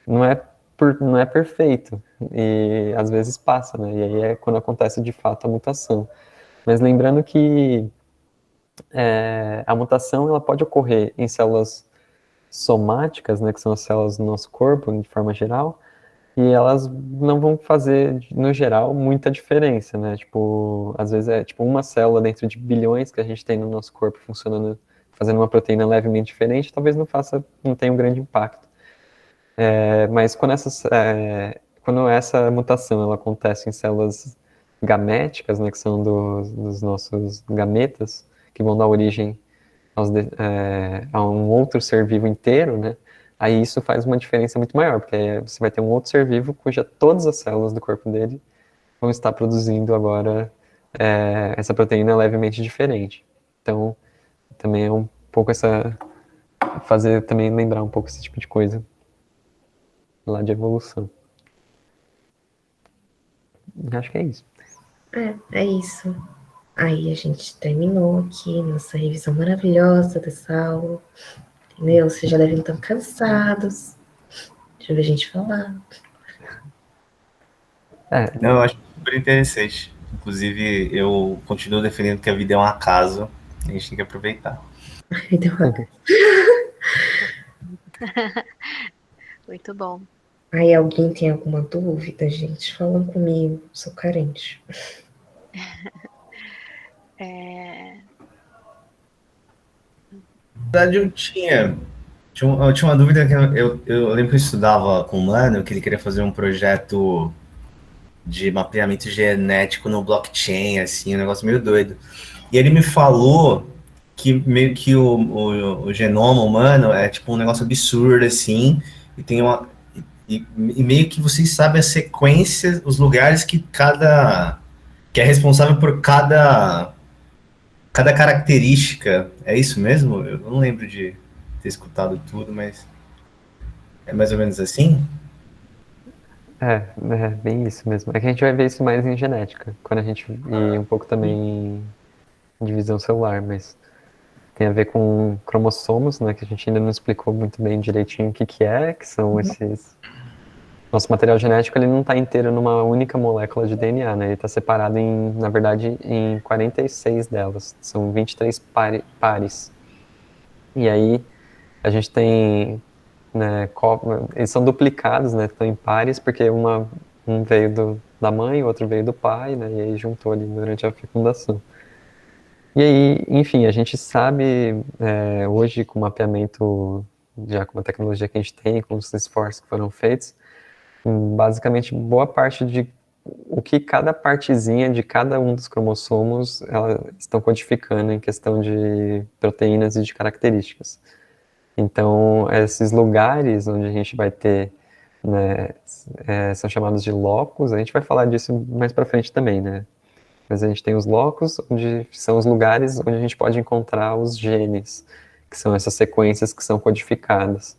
não é perfeito. E às vezes passa, né? E aí é quando acontece de fato a mutação. Mas lembrando que a mutação ela pode ocorrer em células somáticas, né, que são as células do nosso corpo, de forma geral, e elas não vão fazer, no geral, muita diferença, né? Tipo, às vezes é tipo uma célula dentro de bilhões que a gente tem no nosso corpo funcionando, fazendo uma proteína levemente diferente, talvez não tenha um grande impacto. Mas quando essa mutação ela acontece em células gaméticas, né, que são dos nossos gametas, que vão dar origem a um outro ser vivo inteiro, né? Aí isso faz uma diferença muito maior, porque aí você vai ter um outro ser vivo cuja todas as células do corpo dele vão estar produzindo agora essa proteína é levemente diferente. Então, também é um pouco fazer também lembrar um pouco esse tipo de coisa lá de evolução. Acho que é isso. É isso. Aí a gente terminou aqui nossa revisão maravilhosa dessa aula. Entendeu? Vocês já devem estar cansados. Deixa eu ver a gente falar. Não, eu acho super interessante. Inclusive, eu continuo defendendo que a vida é um acaso. A gente tem que aproveitar. Me deu uma... Muito bom. Aí alguém tem alguma dúvida, gente? Falam comigo, sou carente. Na verdade, eu tinha uma dúvida que eu lembro que eu estudava com um mano, que ele queria fazer um projeto de mapeamento genético no blockchain, assim, um negócio meio doido. E ele me falou que meio que o genoma humano é tipo um negócio absurdo, assim, e tem uma. E meio que vocês sabem a sequência, os lugares que é responsável por cada característica. É isso mesmo? Eu não lembro de ter escutado tudo, mas é mais ou menos assim? É bem isso mesmo. É que a gente vai ver isso mais em genética, quando a gente e um pouco também em divisão celular, mas tem a ver com cromossomos, né, que a gente ainda não explicou muito bem direitinho o que que são esses. Nosso material genético ele não está inteiro numa única molécula de DNA, né? Ele está separado na verdade, em 46 delas. São 23 pares. E aí a gente tem, né, eles são duplicados, né? Estão em pares porque um veio da mãe, o outro veio do pai, né? E aí juntou ali durante a fecundação. E aí, enfim, a gente sabe hoje com o mapeamento, já com a tecnologia que a gente tem, com os esforços que foram feitos, basicamente boa parte de o que cada partezinha de cada um dos cromossomos elas estão codificando em questão de proteínas e de características. Então, esses lugares onde a gente vai ter, né, são chamados de locus, a gente vai falar disso mais para frente também, né? Mas a gente tem os locus, onde são os lugares onde a gente pode encontrar os genes, que são essas sequências que são codificadas.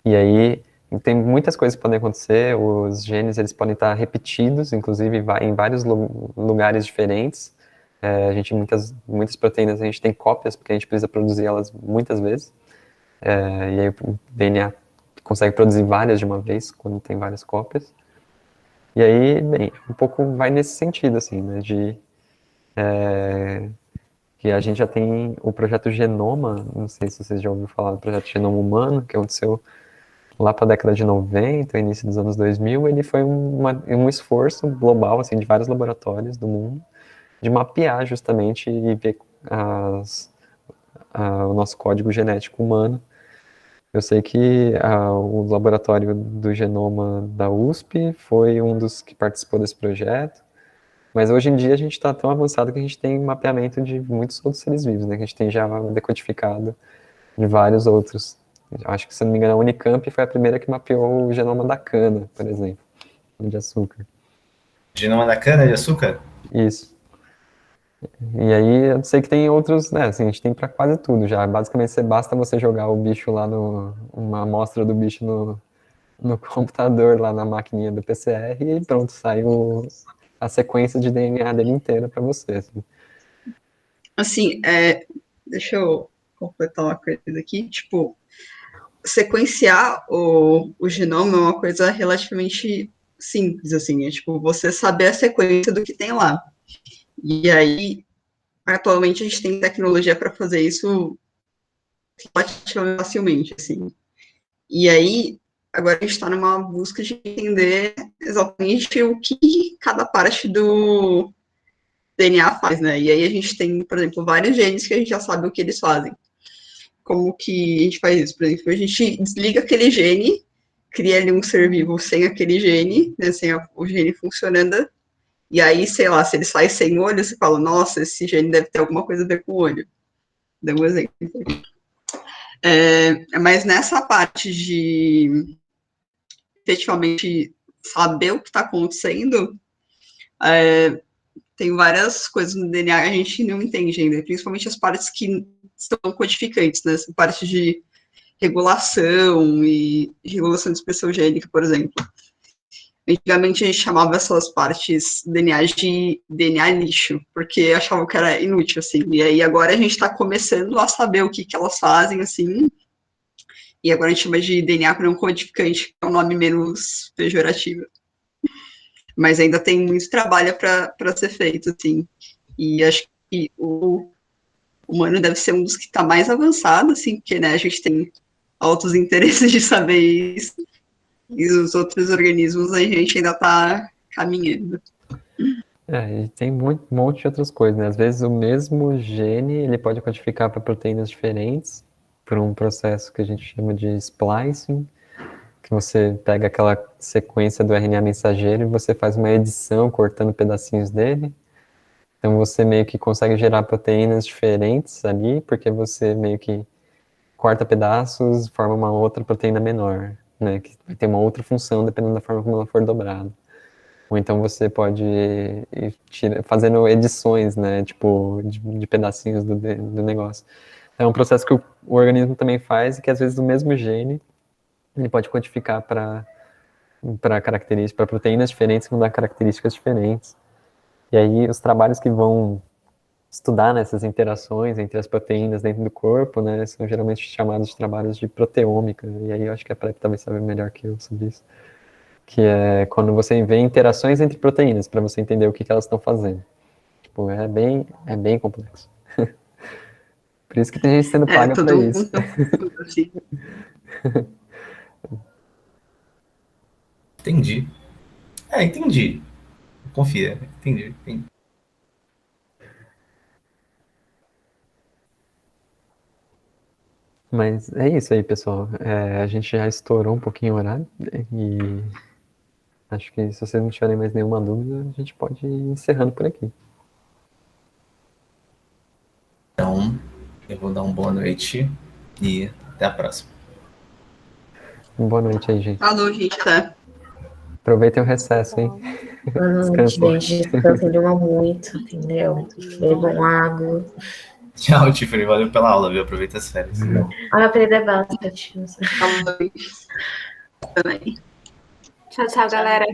E aí, tem muitas coisas que podem acontecer, os genes eles podem estar repetidos, inclusive em vários lugares diferentes. A gente, muitas proteínas, a gente tem cópias, porque a gente precisa produzir elas muitas vezes. E aí o DNA consegue produzir várias de uma vez, quando tem várias cópias. E aí, bem, um pouco vai nesse sentido, assim, né, que a gente já tem o projeto Genoma, não sei se vocês já ouviram falar do projeto Genoma Humano, que aconteceu lá para a década de 90, início dos anos 2000, ele foi um esforço global, assim, de vários laboratórios do mundo, de mapear justamente e ver o nosso código genético humano. Eu sei que o laboratório do genoma da USP foi um dos que participou desse projeto, mas hoje em dia a gente está tão avançado que a gente tem mapeamento de muitos outros seres vivos, né, que a gente tem já decodificado de vários outros. Acho que, se não me engano, a Unicamp foi a primeira que mapeou o genoma da cana, por exemplo, de açúcar. Genoma da cana de açúcar? Isso. E aí eu sei que tem outros, né, assim, a gente tem para quase tudo já. Basicamente, basta você jogar o bicho lá uma amostra do bicho no computador, lá na maquininha do PCR, e pronto, sai a sequência de DNA dele inteira para você. Assim, deixa eu completar uma coisa aqui, tipo, sequenciar o genoma é uma coisa relativamente simples, assim, é tipo, você saber a sequência do que tem lá. E aí, atualmente a gente tem tecnologia para fazer isso relativamente facilmente, assim. E aí, agora a gente está numa busca de entender exatamente o que cada parte do DNA faz, né? E aí a gente tem, por exemplo, vários genes que a gente já sabe o que eles fazem. Como que a gente faz isso? Por exemplo, a gente desliga aquele gene, cria ali um ser vivo sem aquele gene, né, sem o gene funcionando, e aí, sei lá, se ele sai sem olho, você fala, nossa, esse gene deve ter alguma coisa a ver com o olho. Dá um exemplo. Mas nessa parte de efetivamente saber o que está acontecendo, tem várias coisas no DNA que a gente não entende ainda, principalmente as partes que estão codificantes, né? Essa parte de regulação e de regulação de expressão gênica, por exemplo. Antigamente a gente chamava essas partes DNA de DNA lixo, porque achava que era inútil, assim. E aí agora a gente está começando a saber o que elas fazem, assim. E agora a gente chama de DNA não codificante, que é um nome menos pejorativo. Mas ainda tem muito trabalho para ser feito, assim. E acho que o humano deve ser um dos que está mais avançado, assim, porque né, a gente tem altos interesses de saber isso. E os outros organismos a gente ainda está caminhando. E tem um monte de outras coisas, né? Às vezes o mesmo gene, ele pode codificar para proteínas diferentes, por um processo que a gente chama de splicing, que você pega aquela sequência do RNA mensageiro e você faz uma edição cortando pedacinhos dele. Então você meio que consegue gerar proteínas diferentes ali, porque você meio que corta pedaços e forma uma outra proteína menor, né? Que vai ter uma outra função dependendo da forma como ela for dobrada. Ou então você pode ir fazendo edições, né? Tipo, de pedacinhos do negócio. Então, é um processo que o organismo também faz e que às vezes o mesmo gene ele pode codificar para características, para proteínas diferentes que vão dar características diferentes. E aí os trabalhos que vão estudar nessas interações entre as proteínas dentro do corpo, né, são geralmente chamados de trabalhos de proteômica. E aí eu acho que a Prep talvez sabe melhor que eu sobre isso. Que é quando você vê interações entre proteínas, para você entender o que elas estão fazendo. Tipo, é bem complexo. Por isso que tem gente sendo paga para isso. Assim. Entendi. Entendi. Confia. Entendi. Mas é isso aí, pessoal. A gente já estourou um pouquinho o horário e acho que se vocês não tiverem mais nenhuma dúvida, a gente pode ir encerrando por aqui. Então, eu vou dar uma boa noite e até a próxima. Boa noite aí, gente. Falou, gente, tá? Aproveitem o recesso, hein? Boa noite, gente. Descansem, durmam muito, entendeu? Bebam água. Tchau, Tiffany. Valeu pela aula, viu? Aproveita as férias. Aprenda bastante. Falou também. Tchau, tchau, galera.